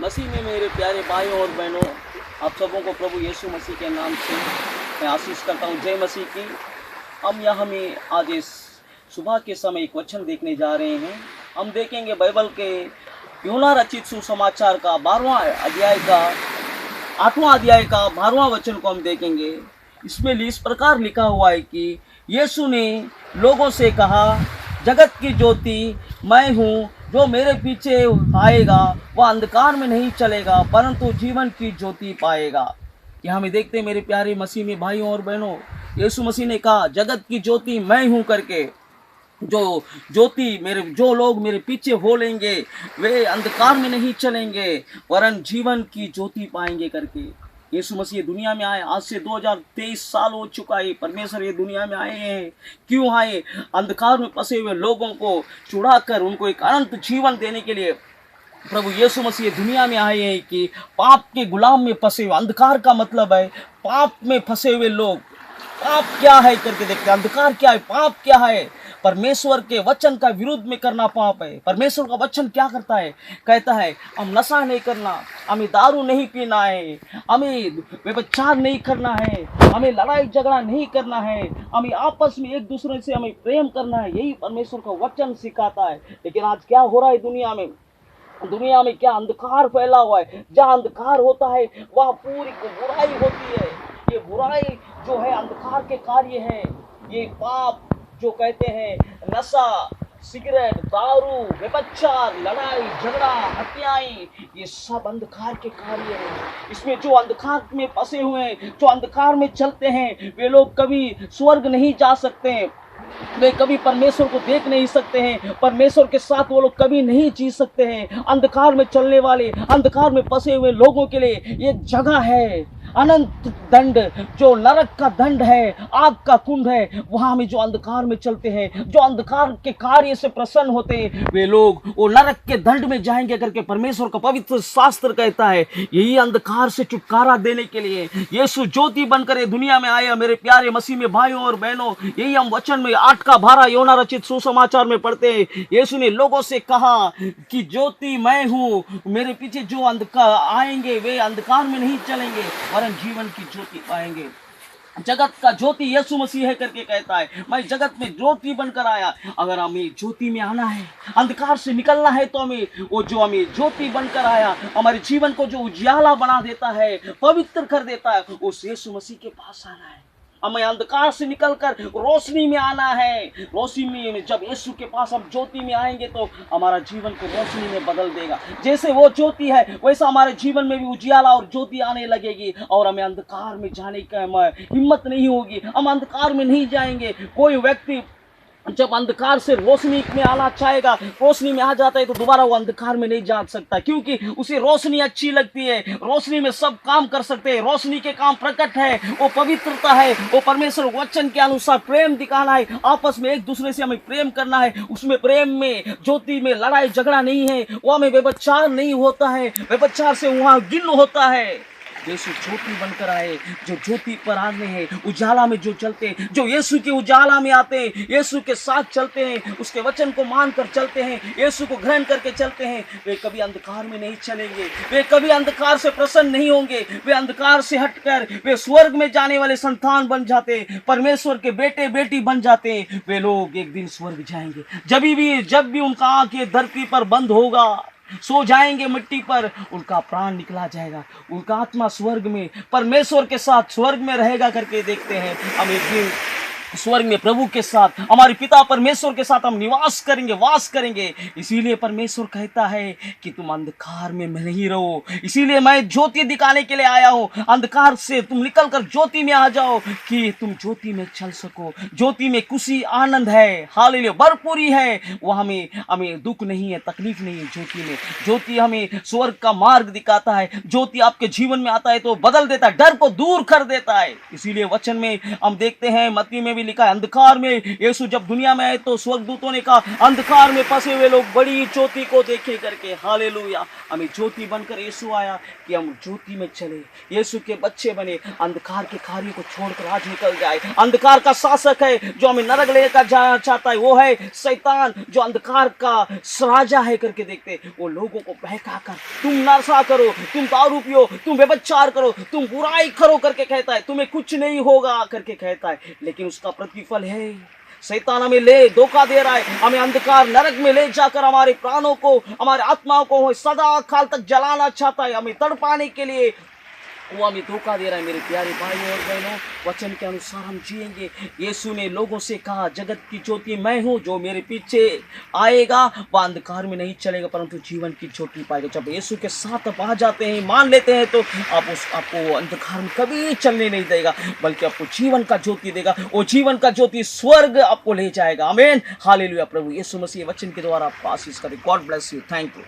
मसीह में मेरे प्यारे भाइयों और बहनों, आप सबों को प्रभु यीशु मसीह के नाम से मैं आशीष करता हूँ। जय मसीह की। हम यहाँ में आज इस सुबह के समय एक वचन देखने जा रहे हैं। हम देखेंगे बाइबल के यूना रचित सुसमाचार का 12वां अध्याय का 8वां अध्याय का 12वां वचन को हम देखेंगे। इसमें इस प्रकार लिखा हुआ है कि यीशु ने लोगों से कहा, जगत की ज्योति मैं हूँ, जो मेरे पीछे आएगा वह अंधकार में नहीं चलेगा परंतु जीवन की ज्योति पाएगा। यहाँ में देखते हैं मेरे प्यारे मसीह में भाइयों और बहनों, यीशु मसीह ने कहा जगत की ज्योति मैं हूँ करके। जो लोग मेरे पीछे हो लेंगे वे अंधकार में नहीं चलेंगे वरन जीवन की ज्योति पाएंगे करके। यीशु मसीह दुनिया में आए, आज से 2023 साल हो चुका है। परमेश्वर ये दुनिया में आए हैं। क्यों आए? अंधकार में फंसे हुए लोगों को छुड़ाकर उनको एक अनंत जीवन देने के लिए प्रभु यीशु मसीह दुनिया में आए हैं कि पाप के गुलाम में फंसे हुए, अंधकार का मतलब है पाप में फंसे हुए लोग। पाप क्या है करके देखते हैं। अंधकार क्या है, पाप क्या है? परमेश्वर के वचन का विरोध में करना पाप है। परमेश्वर का वचन क्या करता है? कहता है हम नशा नहीं करना, हमें दारू नहीं पीना है, हमें व्यभिचार नहीं करना है, हमें लड़ाई झगड़ा नहीं करना है, हमें आपस में एक दूसरे से हमें प्रेम करना है। यही परमेश्वर का वचन सिखाता है। लेकिन आज क्या हो रहा है दुनिया में? दुनिया में क्या अंधकार फैला हुआ है। जहाँ अंधकार होता है वहाँ पूरी बुराई होती है। ये बुराई जो है अंधकार के कार्य है। ये पाप जो कहते हैं नशा, सिगरेट, दारू, व्यभिचार, लड़ाई झगड़ा, हत्याएं, ये सब अंधकार के कार्य हैं। इसमें जो अंधकार में फंसे हुए हैं, जो अंधकार में चलते हैं, वे लोग कभी स्वर्ग नहीं जा सकते हैं। वे कभी परमेश्वर को देख नहीं सकते हैं। परमेश्वर के साथ वो लोग कभी नहीं जी सकते हैं। अंधकार में चलने वाले, अंधकार में फंसे हुए लोगों के लिए ये जगह है अनंत दंड, जो नरक का दंड है, आग का कुंड है। वहां में जो अंधकार में चलते हैं, जो अंधकार के कार्य से प्रसन्न होते हैं, वे लोग वो नरक के दंड में जाएंगे करके परमेश्वर का पवित्र शास्त्र कहता है। यही अंधकार से छुटकारा देने के लिए यीशु ज्योति बनकर ये दुनिया में आया। मेरे प्यारे मसीह में भाइयों और बहनों, यही हम वचन में 8 का 12 यूना रचित सुसमाचार में पढ़ते हैं। यीशु ने लोगों से कहा कि ज्योति मैं हूँ, मेरे पीछे जो अंधकार आएंगे वे अंधकार में नहीं चलेंगे वरन जीवन की ज्योति पाएंगे। जगत का ज्योति यीशु मसीह है करके कहता है मैं जगत में ज्योति बनकर आया। अगर हमें ज्योति में आना है, अंधकार से निकलना है, तो हमें वो जो हमें ज्योति बनकर आया, हमारे जीवन को जो उजियाला बना देता है, पवित्र कर देता है, उस यीशु मसीह के पास आना है। हमें अंधकार से निकलकर रोशनी में आना है। रोशनी में जब यीशु के पास हम ज्योति में आएंगे तो हमारा जीवन को रोशनी में बदल देगा। जैसे वो ज्योति है वैसा हमारे जीवन में भी उजियाला और ज्योति आने लगेगी और हमें अंधकार में जाने का हिम्मत नहीं होगी। हम अंधकार में नहीं जाएंगे। कोई व्यक्ति जब अंधकार से रोशनी में आना चाहेगा, रोशनी में आ जाता है तो दोबारा वो अंधकार में नहीं जा सकता, क्योंकि उसे रोशनी अच्छी लगती है। रोशनी में सब काम कर सकते हैं। रोशनी के काम प्रकट है, वो पवित्रता है, वो परमेश्वर वचन के अनुसार प्रेम दिखाना है, आपस में एक दूसरे से हमें प्रेम करना है। उसमें प्रेम में, ज्योति में लड़ाई झगड़ा नहीं है, वहाँ में व्यभिचार नहीं होता है, व्यभिचार से वहाँ गिन होता है। यीशु ज्योति बनकर आए, जो ज्योति पर आने हैं, उजाला में जो चलते हैं, जो यीशु के उजाला में आते हैं, यीशु के साथ चलते हैं, उसके वचन को मानकर चलते हैं, यीशु को ग्रहण करके चलते हैं, वे कभी अंधकार में नहीं चलेंगे। वे कभी अंधकार से प्रसन्न नहीं होंगे। वे अंधकार से हटकर वे स्वर्ग में जाने वाले संतान बन जाते हैं, परमेश्वर के बेटे बेटी बन जाते हैं। वे लोग एक दिन स्वर्ग जाएंगे। जब भी उनका आंख ये धरती पर बंद होगा, सो जाएंगे मिट्टी पर, उनका प्राण निकला जाएगा, उनका आत्मा स्वर्ग में परमेश्वर के साथ स्वर्ग में रहेगा करके देखते हैं। हम एक दिन स्वर्ग में प्रभु के साथ, हमारे पिता परमेश्वर के साथ हम निवास करेंगे, वास करेंगे। इसीलिए परमेश्वर कहता है कि तुम अंधकार में नहीं रहो। इसीलिए मैं ज्योति दिखाने के लिए आया हूँ। अंधकार से तुम निकलकर ज्योति में आ जाओ कि तुम ज्योति में चल सको। ज्योति में खुशी आनंद है, हालेलुया, भरपूरी है। वहाँ में हमें दुख नहीं है, तकलीफ नहीं है। ज्योति में, ज्योति हमें स्वर्ग का मार्ग दिखाता है। ज्योति आपके जीवन में आता है तो बदल देता है, डर को दूर कर देता है। इसीलिए वचन में हम देखते हैं, मत्ती में भी लिखा है, अंधकार में यीशु जब दुनिया में आए तो स्वर्गदूतों ने कहा अंधकार में फंसे हुए लोग बड़ी ज्योति को देखे करके। हालेलुया। हमें ज्योति बनकर यीशु आया कि हम ज्योति में चले, यीशु के बच्चे बने, अंधकार के कार्य को छोड़कर आज निकल जाए। अंधकार का शासक है जो हमें नरक लेकर जाना चाहता है, वो है शैतान जो अंधकार का राजा है करके देखते। वो लोगों को बहका कर तुम नशा करो, तुम दारू पियो, तुम व्यभिचार करो, तुम बुराई करो करके कहता है, तुम्हें कुछ नहीं होगा करके कहता है, लेकिन उसका प्रतिफल है शैतान हमें ले धोखा दे रहा है, हमें अंधकार नरक में ले जाकर हमारे प्राणों को, हमारे आत्माओं को सदा काल तक जलाना चाहता है, हमें तड़पाने के लिए वो हमें धोखा दे रहा है। मेरे प्यारे भाइयों और बहनों, वचन के अनुसार हम जिएंगे। यीशु ने लोगों से कहा जगत की ज्योति मैं हूँ, जो मेरे पीछे आएगा वह अंधकार में नहीं चलेगा परंतु जीवन की ज्योति पाएगा। जब यीशु के साथ आप आ जाते हैं, मान लेते हैं, तो आपको अंधकार में कभी चलने नहीं देगा बल्कि आपको जीवन का ज्योति देगा। वो जीवन का ज्योति स्वर्ग आपको ले जाएगा। आमीन, हालेलुया। प्रभु यीशु मसीह वचन के द्वारा आपको आशीष करे। God bless you. Thank you.